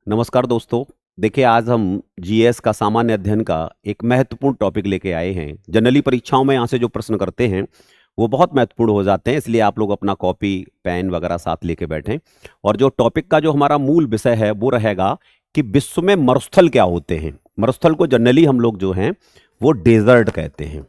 नमस्कार दोस्तों। देखिए, आज हम जीएस का सामान्य अध्ययन का एक महत्वपूर्ण टॉपिक लेके आए हैं। जनरली परीक्षाओं में यहाँ से जो प्रश्न करते हैं वो बहुत महत्वपूर्ण हो जाते हैं, इसलिए आप लोग अपना कॉपी पेन वगैरह साथ लेके बैठें। और जो टॉपिक का जो हमारा मूल विषय है वो रहेगा कि विश्व में मरुस्थल क्या होते हैं। मरुस्थल को जनरली हम लोग जो हैं वो डेजर्ट कहते हैं।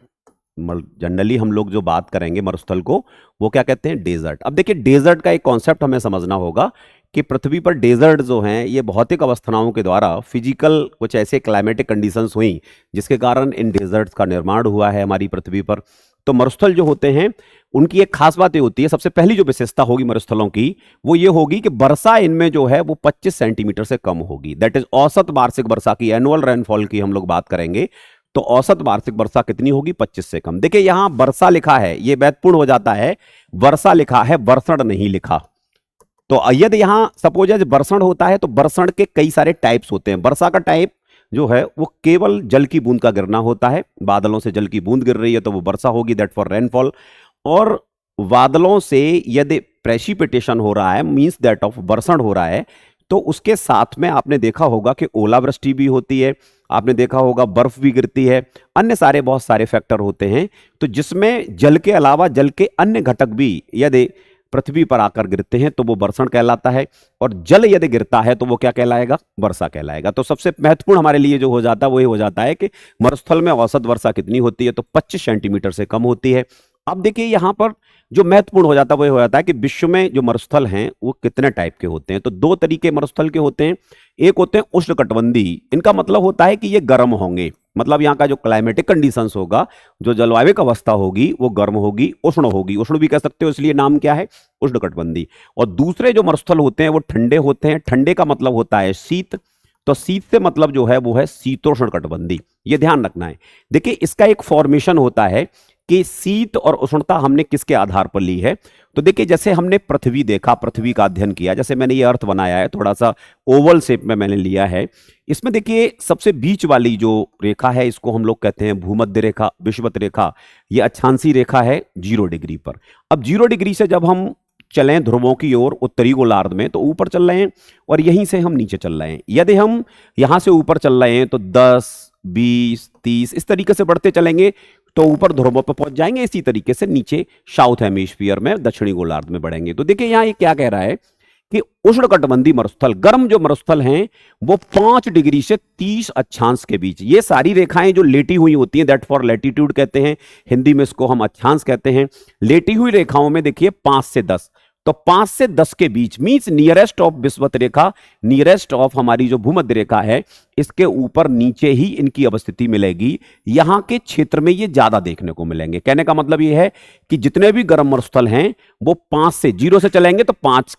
जनरली हम लोग जो बात करेंगे मरुस्थल को वो क्या कहते हैं, डेजर्ट। अब देखिए, डेजर्ट का एक कॉन्सेप्ट हमें समझना होगा कि पृथ्वी पर डेजर्ट जो हैं ये भौतिक अवस्थाओं के द्वारा फिजिकल कुछ ऐसे क्लाइमेटिक कंडीशंस हुई जिसके कारण इन डेजर्ट्स का निर्माण हुआ है हमारी पृथ्वी पर। तो मरुस्थल जो होते हैं उनकी एक खास बात ये होती है, सबसे पहली जो विशेषता होगी मरुस्थलों की वो ये होगी कि वर्षा इनमें जो है वो 25 सेंटीमीटर से कम होगी। दैट इज औसत वार्षिक वर्षा की, एनुअल रेनफॉल की हम लोग बात करेंगे तो औसत वार्षिक वर्षा कितनी होगी, 25 से कम। देखिए, यहां वर्षा लिखा है, यह महत्वपूर्ण हो जाता है, वर्षा लिखा है, वर्षण नहीं लिखा। तो यदि यहां सपोज है वर्षण होता है तो वर्षण के कई सारे टाइप्स होते हैं। वर्षा का टाइप जो है वो केवल जल की बूंद का गिरना होता है। बादलों से जल की बूंद गिर रही है तो वो वर्षा होगी, दैट फॉर रेनफॉल। और बादलों से यदि प्रेसिपिटेशन हो रहा है, मींस दैट ऑफ वर्षण हो रहा है, तो उसके साथ में आपने देखा होगा कि ओलावृष्टि भी होती है, आपने देखा होगा बर्फ भी गिरती है, अन्य सारे बहुत सारे फैक्टर होते हैं। तो जिसमें जल के अलावा जल के अन्य घटक भी यदि पृथ्वी पर आकर गिरते हैं तो वो वर्षण कहलाता है, और जल यदि गिरता है तो वो क्या कहलाएगा, वर्षा कहलाएगा। तो सबसे महत्वपूर्ण हमारे लिए जो हो जाता है वो ये हो जाता है कि मरुस्थल में औसत वर्षा कितनी होती है, तो 25 सेंटीमीटर से कम होती है। अब देखिए, यहां पर जो महत्वपूर्ण हो जाता है वो ये हो जाता है कि विश्व में जो मरुस्थल हैं वो कितने टाइप के होते हैं। तो दो तरीके मरुस्थल के होते हैं। एक होते हैं उष्णकटिबंधीय, इनका मतलब होता है कि ये गर्म होंगे, मतलब यहाँ का जो क्लाइमेटिक कंडीशंस होगा, जो जलवायु अवस्था होगी वो गर्म होगी, उष्ण होगी, उष्ण भी कह सकते हो, इसलिए नाम क्या है, उष्णकटिबंधीय। और दूसरे जो मरुस्थल होते हैं वो ठंडे होते हैं। ठंडे का मतलब होता है शीत, तो शीत से मतलब जो है वो है शीतोष्ण कटिबंधीय। ये ध्यान रखना है। देखिए, इसका एक फॉर्मेशन होता है कि शीत और उष्णता हमने किसके आधार पर ली है। तो देखिए, जैसे हमने पृथ्वी देखा, पृथ्वी का अध्ययन किया, जैसे मैंने ये अर्थ बनाया है, थोड़ा सा ओवल शेप में मैंने लिया है। इसमें देखिए सबसे बीच वाली जो रेखा है इसको हम लोग कहते हैं भूमध्य रेखा, विषुवत रेखा। ये अक्षांशीय रेखा है 0 डिग्री पर। अब 0 डिग्री से जब हम चलें ध्रुवों की ओर उत्तरी गोलार्ध में तो ऊपर चल रहे हैं, और यहीं से हम नीचे चल रहे हैं। यदि हम यहां से ऊपर चल रहे हैं तो 10, 20, 30 इस तरीके से बढ़ते चलेंगे तो ऊपर ध्रुवों पर पहुंच जाएंगे। इसी तरीके से नीचे साउथ हेमिस्फीयर में, दक्षिणी गोलार्ध में बढ़ेंगे। तो देखिए, यहां ये क्या कह रहा है कि उष्णकटिबंधीय मरुस्थल, गर्म जो मरुस्थल हैं वो 5 डिग्री से 30 अक्षांश के बीच, ये सारी रेखाएं जो लेटी हुई होती हैं, दैट फॉर लैटिट्यूड कहते हैं, हिंदी में इसको हम अक्षांश कहते हैं। लेटी हुई रेखाओं में देखिए 5 से 10, तो 5 से 10 के बीच मींस नियरेस्ट ऑफ विषुवत रेखा, नियरेस्ट ऑफ हमारी जो भूमध्य रेखा है, इसके ऊपर नीचे ही इनकी अवस्थिति मिलेगी। यहां के क्षेत्र में ये ज्यादा देखने को मिलेंगे। कहने का मतलब ये है कि जितने भी गर्म मरुस्थल हैं वो 5 से 0 से चलेंगे तो 5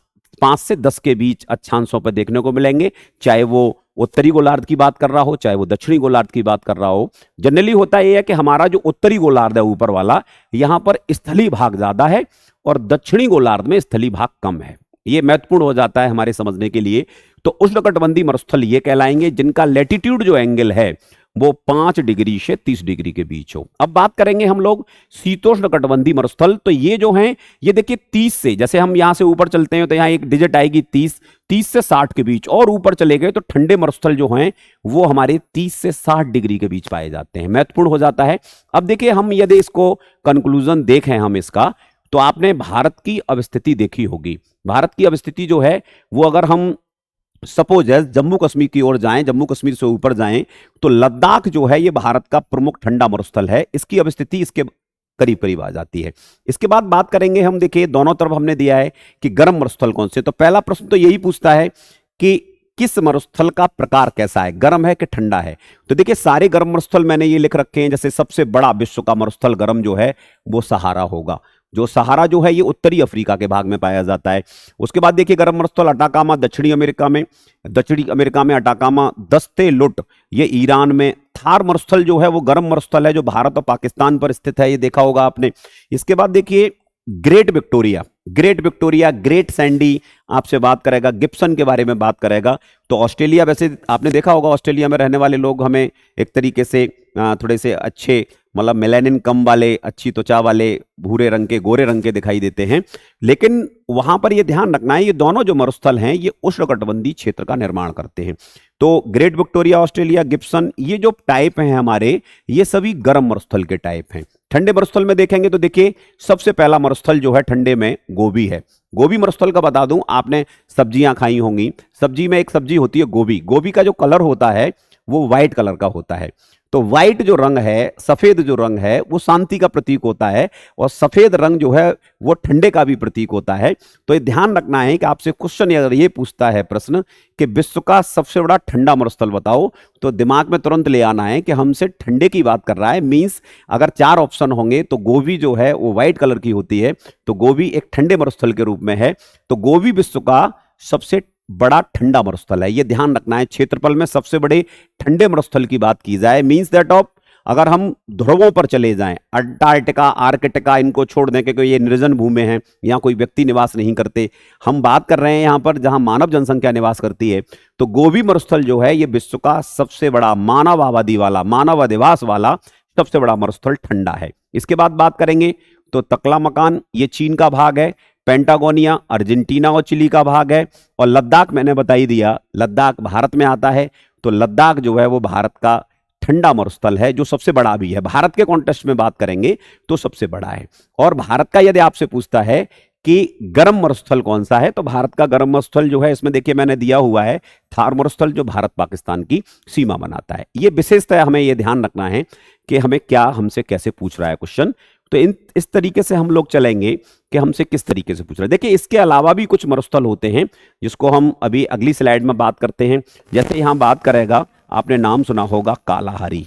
से 10 के बीच अक्षांशों पर देखने को मिलेंगे, चाहे वो उत्तरी गोलार्ध की बात कर रहा हो, चाहे वो दक्षिणी गोलार्ध की बात कर रहा हो। जनरली होता यह है कि हमारा जो उत्तरी गोलार्ध है ऊपर वाला, यहां पर स्थलीय भाग ज्यादा है और दक्षिणी गोलार्ध में स्थलीय भाग कम है। यह महत्वपूर्ण हो जाता है हमारे समझने के लिए। तो उष्णकटिबंधीय मरुस्थल ये कहलाएंगे जिनका लैटिट्यूड जो एंगल है वो 5 डिग्री से 30 डिग्री के बीच हो। अब बात करेंगे हम लोग शीतोष्णकटिबंधीय मरुस्थल। तो ये जो हैं, ये देखिए 30 से, जैसे हम यहां से ऊपर चलते हैं तो यहां एक डिजिट आएगी 30 से 60 के बीच, और ऊपर चले गए तो ठंडे मरुस्थल जो हैं वो हमारे 30 से 60 डिग्री के बीच पाए जाते हैं। महत्वपूर्ण हो जाता है। अब देखिए, हम यदि इसको कंक्लूजन देखें हम इसका, तो आपने भारत की अवस्थिति देखी होगी। भारत की अवस्थिति जो है वो अगर हम सपोज है जम्मू कश्मीर की ओर जाएं, जम्मू कश्मीर से ऊपर जाएं, तो लद्दाख जो है ये भारत का प्रमुख ठंडा मरुस्थल है। इसकी अवस्थिति इसके करीब करीब आ जाती है। इसके बाद बात करेंगे हम, देखिए दोनों तरफ हमने दिया है कि गर्म मरुस्थल कौन से। तो पहला प्रश्न तो यही पूछता है कि किस मरुस्थल का प्रकार कैसा है, गर्म है कि ठंडा है। तो देखिए, सारे गर्म मरुस्थल मैंने ये लिख रखे हैं। जैसे सबसे बड़ा विश्व का मरुस्थल गर्म जो है वो सहारा होगा। जो सहारा जो है ये उत्तरी अफ्रीका के भाग में पाया जाता है। उसके बाद देखिए गर्म मरुस्थल अटाकामा दक्षिणी अमेरिका में, दक्षिणी अमेरिका में अटाकामा। दस्ते लुट ये ईरान में। थार मरुस्थल जो है वो गर्म मरुस्थल है जो भारत और पाकिस्तान पर स्थित है, ये देखा होगा आपने। इसके बाद देखिए great Victoria, great Victoria, great Sandy आपसे बात करेगा, गिब्सन के बारे में बात करेगा। तो ऑस्ट्रेलिया, वैसे आपने देखा होगा ऑस्ट्रेलिया में रहने वाले लोग हमें एक तरीके से थोड़े से अच्छे मतलब मेलानिन कम वाले, अच्छी त्वचा वाले भूरे रंग के, गोरे रंग के दिखाई देते हैं। लेकिन वहां पर यह ध्यान रखना है, ये दोनों जो मरुस्थल हैं ये उष्णकटिबंधीय क्षेत्र का निर्माण करते हैं। तो ग्रेट विक्टोरिया, ऑस्ट्रेलिया, गिब्सन, ये जो टाइप हैं हमारे, ये सभी गर्म मरुस्थल के टाइप हैं। ठंडे मरुस्थल में देखेंगे तो देखिए सबसे पहला मरुस्थल जो है ठंडे में गोबी है। गोबी मरुस्थल का बता दूं, आपने सब्जियां खाई होंगी, सब्जी में एक सब्जी होती है गोबी। गोबी का जो कलर होता है वो व्हाइट कलर का होता है। तो व्हाइट जो रंग है, सफेद जो रंग है, वो शांति का प्रतीक होता है, और सफेद रंग जो है वो ठंडे का भी प्रतीक होता है। तो ये ध्यान रखना है कि आपसे क्वेश्चन अगर ये पूछता है प्रश्न कि विश्व का सबसे बड़ा ठंडा मरुस्थल बताओ, तो दिमाग में तुरंत ले आना है कि हमसे ठंडे की बात कर रहा है। मींस अगर 4 ऑप्शन होंगे तो गोबी जो है वो व्हाइट कलर की होती है, तो गोबी एक ठंडे मरुस्थल के रूप में है। तो गोबी विश्व का सबसे बड़ा ठंडा मरुस्थल है, ये ध्यान रखना है। क्षेत्रफल में सबसे बड़े ठंडे मरुस्थल की बात की जाए, मींस दैट ऑफ अगर हम ध्रुवों पर चले जाएं, अंटार्कटिका, आर्कटिका, इनको छोड़ दें क्योंकि ये निर्जन भूमि है, यहाँ कोई व्यक्ति निवास नहीं करते। हम बात कर रहे हैं यहाँ पर जहाँ मानव जनसंख्या निवास करती है। तो गोबी मरुस्थल जो है ये विश्व का सबसे बड़ा मानव आबादी वाला, मानव अधिवास वाला सबसे बड़ा मरुस्थल ठंडा है। इसके बाद बात करेंगे तो तकलामकान, ये चीन का भाग है। पेंटागोनिया अर्जेंटीना और चिली का भाग है। और लद्दाख मैंने बता ही दिया, लद्दाख भारत में आता है। तो लद्दाख जो है वो भारत का ठंडा मरुस्थल है, जो सबसे बड़ा भी है। भारत के कॉन्टेक्स्ट में बात करेंगे तो सबसे बड़ा है। और भारत का यदि आपसे पूछता है कि गर्म मरुस्थल कौन सा है, तो भारत का गर्म मरुस्थल जो है, इसमें देखिए मैंने दिया हुआ है थार मरुस्थल, जो भारत पाकिस्तान की सीमा बनाता है। ये विशेषतः हमें यह ध्यान रखना है कि हमें क्या, हमसे कैसे पूछ रहा है क्वेश्चन। तो इस तरीके से हम लोग चलेंगे कि हमसे किस तरीके से पूछ रहे हैं। देखिए इसके अलावा भी कुछ मरुस्थल होते हैं जिसको हम अभी अगली स्लाइड में बात करते हैं। जैसे यहां बात करेगा, आपने नाम सुना होगा कालाहारी,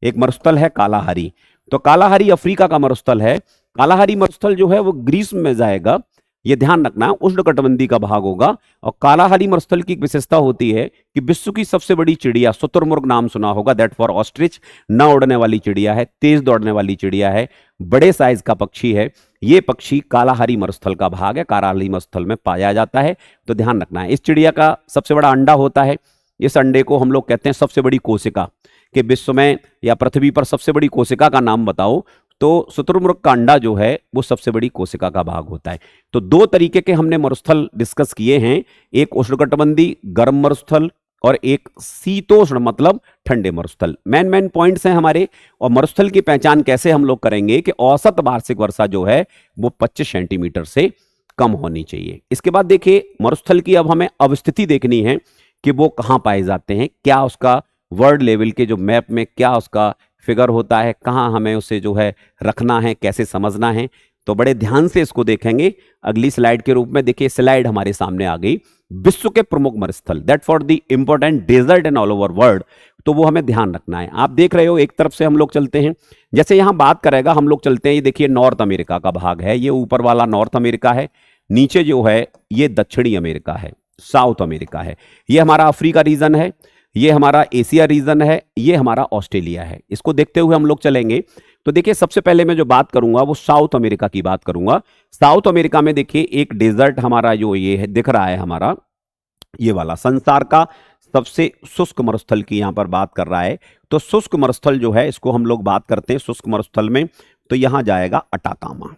एक मरुस्थल है कालाहारी। तो कालाहारी अफ्रीका का मरुस्थल है। कालाहारी मरुस्थल जो है वो ग्रीष्म में जाएगा, ये ध्यान रखना है, उष्णकटिबंधीय का भाग होगा। और कालाहारी मरुस्थल की एक विशेषता होती है कि विश्व की सबसे बड़ी चिड़िया, शुतुरमुर्ग नाम सुना होगा, दैट फॉर ऑस्ट्रिच, न उड़ने वाली चिड़िया है, तेज दौड़ने वाली चिड़िया है, बड़े साइज का पक्षी है। ये पक्षी कालाहारी मरुस्थल का भाग है, कालाहारी मरुस्थल में पाया जाता है। तो ध्यान रखना है। इस चिड़िया का सबसे बड़ा अंडा होता है। इस अंडे को हम लोग कहते हैं सबसे बड़ी कोशिका, कि विश्व में या पृथ्वी पर सबसे बड़ी कोशिका का नाम बताओ, तो शुतुरमुर्ग का अंडा जो है वो सबसे बड़ी कोशिका का भाग होता है। तो 2 तरीके के हमने मरुस्थल डिस्कस किए हैं, एक उष्णकटिबंधीय गर्म मरुस्थल और एक शीतोष्ण मतलब ठंडे मरुस्थल। मेन पॉइंट्स हैं हमारे। और मरुस्थल की पहचान कैसे हम लोग करेंगे कि औसत वार्षिक वर्षा जो है वो 25 सेंटीमीटर से कम होनी चाहिए। इसके बाद देखिए मरुस्थल की अब हमें अवस्थिति देखनी है कि वो कहाँ पाए जाते हैं, क्या उसका वर्ल्ड लेवल के जो मैप में क्या उसका फिगर होता है, कहाँ हमें उसे जो है रखना है, कैसे समझना है। तो बड़े ध्यान से इसको देखेंगे अगली स्लाइड के रूप में। देखिए स्लाइड हमारे सामने आ गई, विश्व के प्रमुख मरुस्थल, that for the important desert in all over world. तो वो हमें ध्यान रखना है। आप देख रहे हो एक तरफ से हम लोग चलते हैं, जैसे यहां बात करेगा हम लोग चलते हैं, ये देखिए नॉर्थ अमेरिका का भाग है, ये ऊपर वाला नॉर्थ अमेरिका है, नीचे जो है ये दक्षिणी अमेरिका है, साउथ अमेरिका है, ये हमारा अफ्रीका रीजन है, ये हमारा एशिया रीजन है, ये हमारा ऑस्ट्रेलिया है। इसको देखते हुए हम लोग चलेंगे। तो देखिए सबसे पहले मैं जो बात करूंगा वो साउथ अमेरिका की बात करूंगा। साउथ अमेरिका में देखिए एक डेजर्ट हमारा जो ये है दिख रहा है, हमारा ये वाला संसार का सबसे शुष्क मरुस्थल की यहां पर बात कर रहा है। तो शुष्क मरुस्थल जो है इसको हम लोग बात करते हैं शुष्क मरुस्थल में, तो यहां जाएगा अटाकामा।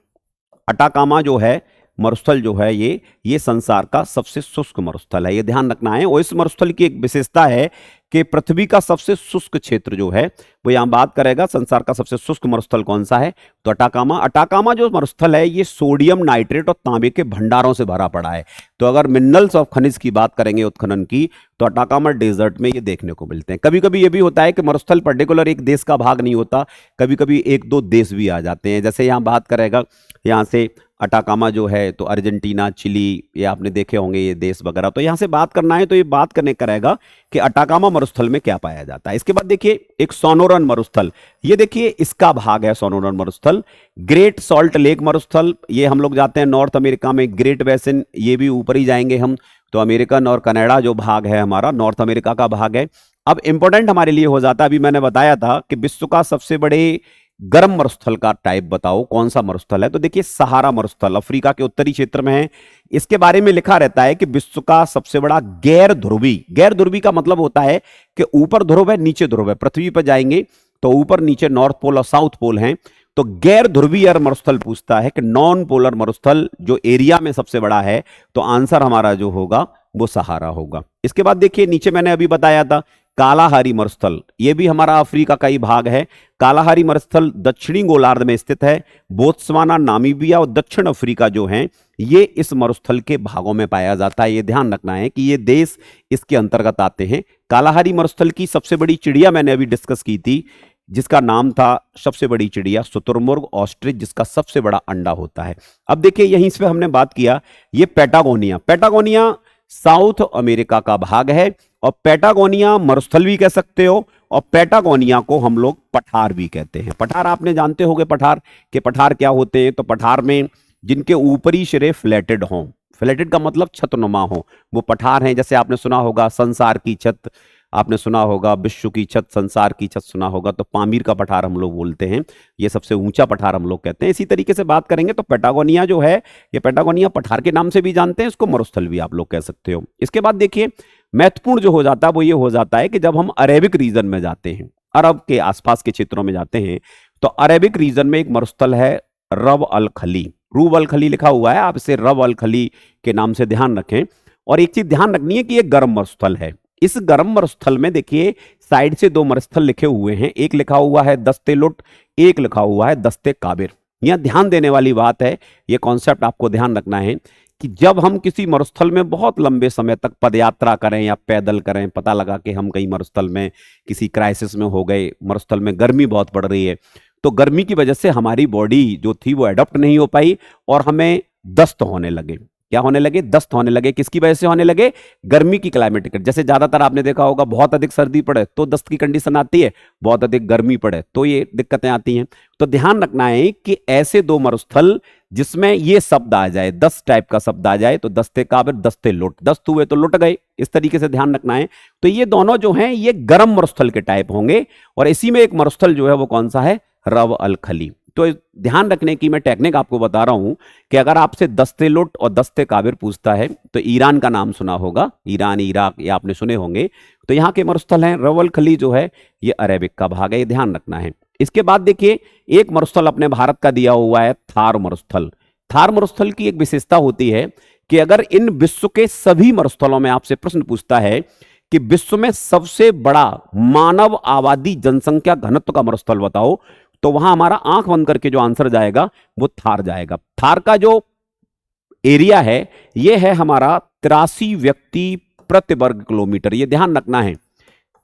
अटाकामा जो है मरुस्थल जो है ये संसार का सबसे शुष्क मरुस्थल है, ये ध्यान रखना है। और इस मरुस्थल की एक विशेषता है कि पृथ्वी का सबसे शुष्क क्षेत्र जो है वो यहां बात करेगा संसार का सबसे शुष्क मरुस्थल कौन सा है, तो अटाकामा। अटाकामा जो मरुस्थल है ये सोडियम नाइट्रेट और तांबे के भंडारों से भरा पड़ा है। तो अगर मिनरल्स ऑफ खनिज की बात करेंगे, उत्खनन की, तो अटाकामा डेजर्ट में ये देखने को मिलते हैं। कभी कभी ये भी होता है कि मरुस्थल पर्टिकुलर एक देश का भाग नहीं होता, कभी कभी 1-2 देश भी आ जाते हैं। जैसे यहां बात करेगा, यहां से अटाकामा जो है तो अर्जेंटीना, चिली, ये आपने देखे होंगे ये देश वगैरह। तो यहां से बात करना है तो ये बात करने करेगा कि अटाकामा मरुस्थल में क्या पाया जाता है। इसके बाद देखिए एक सोनोरन मरुस्थल, ये देखिए इसका भाग है सोनोरन मरुस्थल। ग्रेट सॉल्ट लेक मरुस्थल, ये हम लोग जाते हैं नॉर्थ अमेरिका में, ग्रेट बेसिन, ये भी ऊपर ही जाएंगे हम। तो अमेरिकन और कनाडा जो भाग है हमारा नॉर्थ अमेरिका का भाग है। अब इंपॉर्टेंट हमारे लिए हो जाता है, अभी मैंने बताया था कि विश्व का सबसे बड़े गर्म मरुस्थल का टाइप बताओ कौन सा मरुस्थल है, तो देखिए सहारा मरुस्थल अफ्रीका के उत्तरी क्षेत्र में है। इसके बारे में लिखा रहता है कि विश्व का सबसे बड़ा गैर ध्रुवी, गैर ध्रुवी का मतलब होता है कि ऊपर ध्रुव है नीचे ध्रुव है। पृथ्वी पर जाएंगे तो ऊपर नीचे नॉर्थ पोल और साउथ पोल हैं। तो गैर ध्रुवीय मरुस्थल पूछता है कि नॉन पोलर मरुस्थल जो एरिया में सबसे बड़ा है, तो आंसर हमारा जो होगा वो सहारा होगा। इसके बाद देखिए नीचे मैंने अभी बताया था कालाहारी मरुस्थल, ये भी हमारा अफ्रीका का ही भाग है। कालाहारी मरुस्थल दक्षिणी गोलार्ध में स्थित है। बोत्सवाना, नामीबिया और दक्षिण अफ्रीका जो हैं ये इस मरुस्थल के भागों में पाया जाता है। ये ध्यान रखना है कि ये देश इसके अंतर्गत आते हैं। कालाहारी मरुस्थल की सबसे बड़ी चिड़िया मैंने अभी डिस्कस की थी, जिसका नाम था सबसे बड़ी चिड़िया शुतुरमुर्ग ऑस्ट्रिच, जिसका सबसे बड़ा अंडा होता है। अब देखिए यहीं से हमने बात किया, ये पैटागोनिया, पैटागोनिया साउथ अमेरिका का भाग है और पैटागोनिया मरुस्थल भी कह सकते हो और पैटागोनिया को हम लोग पठार भी कहते हैं। पठार आपने जानते होंगे पठार के पठार क्या होते हैं। तो पठार में जिनके ऊपरी सिरे फ्लैटेड हों, फ्लैटेड का मतलब छतनुमा हो, वो पठार हैं। जैसे आपने सुना होगा संसार की छत, आपने सुना होगा विश्व की छत, संसार की छत सुना होगा, तो पामीर का पठार हम लोग बोलते हैं, ये सबसे ऊंचा पठार हम लोग कहते हैं। इसी तरीके से बात करेंगे तो पैटागोनिया जो है, ये पैटागोनिया पठार के नाम से भी जानते हैं, इसको मरुस्थल भी आप लोग कह सकते हो। इसके बाद देखिए महत्वपूर्ण जो हो जाता है वो ये हो जाता है कि जब हम अरेबिक रीजन में जाते हैं, अरब के आसपास के क्षेत्रों में जाते हैं, तो अरेबिक रीजन में एक मरुस्थल है रब अल खली, रूब अल खली लिखा हुआ है, आप इसे रब अल खली के नाम से ध्यान रखें। और एक चीज ध्यान रखनी है कि यह गर्म मरुस्थल है। इस गर्म मरुस्थल में देखिए साइड से दो मरुस्थल लिखे हुए हैं, एक लिखा हुआ है दस्ते लुट, एक लिखा हुआ है दस्ते काबिर। यह ध्यान देने वाली बात है, यह कॉन्सेप्ट आपको ध्यान रखना है कि जब हम किसी मरुस्थल में बहुत लंबे समय तक पदयात्रा करें या पैदल करें, पता लगा कि हम कहीं मरुस्थल में किसी क्राइसिस में हो गए, मरुस्थल में गर्मी बहुत पड़ रही है, तो गर्मी की वजह से हमारी बॉडी जो थी वो एडॉप्ट नहीं हो पाई और हमें दस्त होने लगे। क्या होने लगे? दस्त होने लगे। किसकी वजह से होने लगे? गर्मी की क्लाइमेटिक, जैसे ज्यादातर आपने देखा होगा बहुत अधिक सर्दी पड़े तो दस्त की कंडीशन आती है, बहुत अधिक गर्मी पड़े तो ये दिक्कतें आती हैं। तो ध्यान रखना है कि ऐसे दो मरुस्थल जिसमें ये शब्द आ जाए, दस्त टाइप का शब्द आ जाए, तो दस्ते काबिर दस्ते लुट, दस्त हुए तो लुट गए, इस तरीके से ध्यान रखना है। तो ये दोनों जो हैं ये गर्म मरुस्थल के टाइप होंगे और इसी में एक मरुस्थल जो है वो कौन सा है? रब अल खली। तो ध्यान रखने की मैं टेक्निक आपको बता रहा हूं कि अगर आपसे दस्ते लुट और दस्ते काबिर पूछता है तो ईरान का नाम सुना होगा, ईरान, इराक, ये आपने सुने होंगे। तो यहां के मरुस्थल हैं। रब अल खली जो है ये अरेबिक का भाग है, ये ध्यान रखना है। इसके बाद देखिए एक मरुस्थल अपने भारत का दिया हुआ है थार मरुस्थल। थार मरुस्थल की एक विशेषता होती है कि अगर इन विश्व के सभी मरुस्थलों में आपसे प्रश्न पूछता है कि विश्व में सबसे बड़ा मानव आबादी जनसंख्या घनत्व का मरुस्थल बताओ, तो वहां हमारा आंख बंद करके जो आंसर जाएगा वो थार जाएगा। थार का जो एरिया है ये है हमारा 83 व्यक्ति प्रति वर्ग किलोमीटर। ये ध्यान रखना है,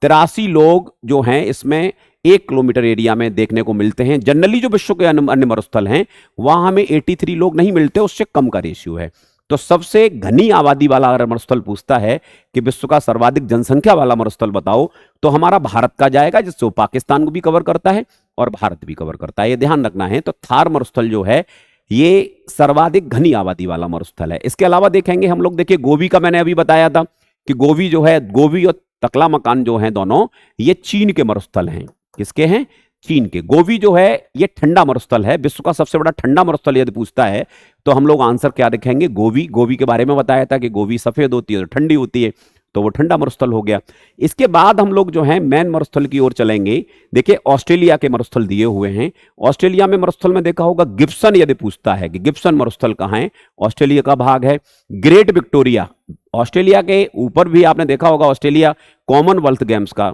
83 लोग जो हैं इसमें 1 किलोमीटर एरिया में देखने को मिलते हैं। जनरली जो विश्व के अन्य मरुस्थल हैं वहां हमें 83 लोग नहीं मिलते, उससे कम का रेशियो है। तो सबसे घनी आबादी वाला अगर मरुस्थल पूछता है कि विश्व का सर्वाधिक जनसंख्या वाला मरुस्थल बताओ, तो हमारा भारत का जाएगा, जिससे वो पाकिस्तान को भी कवर करता है और भारत भी कवर करता है, ये ध्यान रखना है। तो थार मरुस्थल जो है ये सर्वाधिक घनी आबादी वाला मरुस्थल है। इसके अलावा देखेंगे हम लोग, देखिए गोवी का मैंने अभी बताया था कि गोवी जो है, गोवी और तकला मकान जो है दोनों ये चीन के मरुस्थल हैं। किसके हैं? चीन के। गोवी जो है ये ठंडा मरुस्थल है, विश्व का सबसे बड़ा ठंडा मरुस्थल यदि पूछता है तो हम लोग आंसर क्या रखेंगे? गोवी। गोवी के बारे में बताया था कि गोवी सफेद होती है तो ठंडी होती है, तो वो ठंडा मरुस्थल हो गया। इसके बाद हम लोग जो है मेन मरुस्थल की ओर चलेंगे। देखिए ऑस्ट्रेलिया के मरुस्थल दिए हुए हैं। ऑस्ट्रेलिया में मरुस्थल में देखा होगा गिब्सन, यदि पूछता है कि गिब्सन मरुस्थल कहां है, ऑस्ट्रेलिया का भाग है। ग्रेट विक्टोरिया, ऑस्ट्रेलिया के ऊपर भी आपने देखा होगा ऑस्ट्रेलिया कॉमनवेल्थ गेम्स का,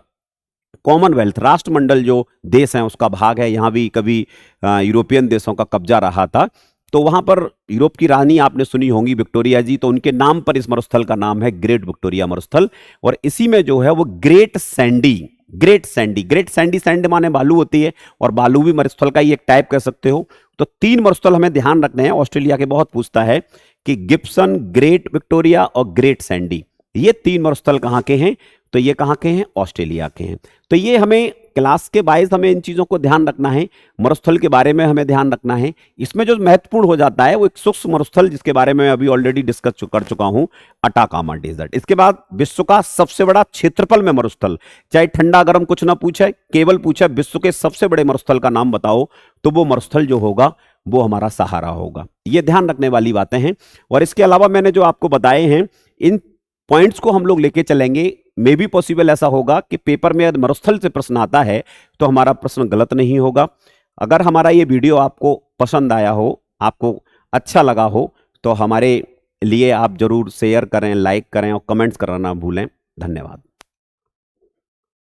कॉमनवेल्थ राष्ट्रमंडल जो देश है उसका भाग है। यहां भी कभी यूरोपियन देशों का कब्जा रहा था, तो वहां पर यूरोप की रानी आपने सुनी होंगी विक्टोरिया जी, तो उनके नाम पर इस मरुस्थल का नाम है ग्रेट विक्टोरिया मरुस्थल। और इसी में जो है वो great Sandy, great Sandy, great Sandy, sand माने बालू होती है और बालू भी मरुस्थल का ही एक टाइप कह सकते हो। तो 3 मरुस्थल हमें ध्यान रखने हैं, ऑस्ट्रेलिया के बहुत पूछता है कि गिब्सन, ग्रेट विक्टोरिया और ग्रेट सैंडी, ये 3 मरुस्थल कहां के हैं? तो ये कहां के हैं? ऑस्ट्रेलिया के हैं। तो ये हमें क्लास के वाइज हमें इन चीजों को ध्यान रखना है, मरुस्थल के बारे में हमें ध्यान रखना है। इसमें जो महत्वपूर्ण हो जाता है वो एक सूक्ष्म मरुस्थल, जिसके बारे में अभी ऑलरेडी डिस्कस कर चुका हूं, अटाकामा डेजर्ट। इसके बाद विश्व का सबसे बड़ा क्षेत्रफल में मरुस्थल, चाहे ठंडा गर्म कुछ ना पूछे, केवल पूछे विश्व के सबसे बड़े मरुस्थल का नाम बताओ, तो वो मरुस्थल जो होगा वो हमारा सहारा होगा। ये ध्यान रखने वाली बातें हैं। और इसके अलावा मैंने जो आपको बताए हैं इन पॉइंट्स को हम लोग लेके चलेंगे मे बी पॉसिबल ऐसा होगा कि पेपर में यदि मरुस्थल से प्रश्न आता है तो हमारा प्रश्न गलत नहीं होगा। अगर हमारा ये वीडियो आपको पसंद आया हो, आपको अच्छा लगा हो, तो हमारे लिए आप जरूर शेयर करें, लाइक करें और कमेंट्स करना ना भूलें। धन्यवाद।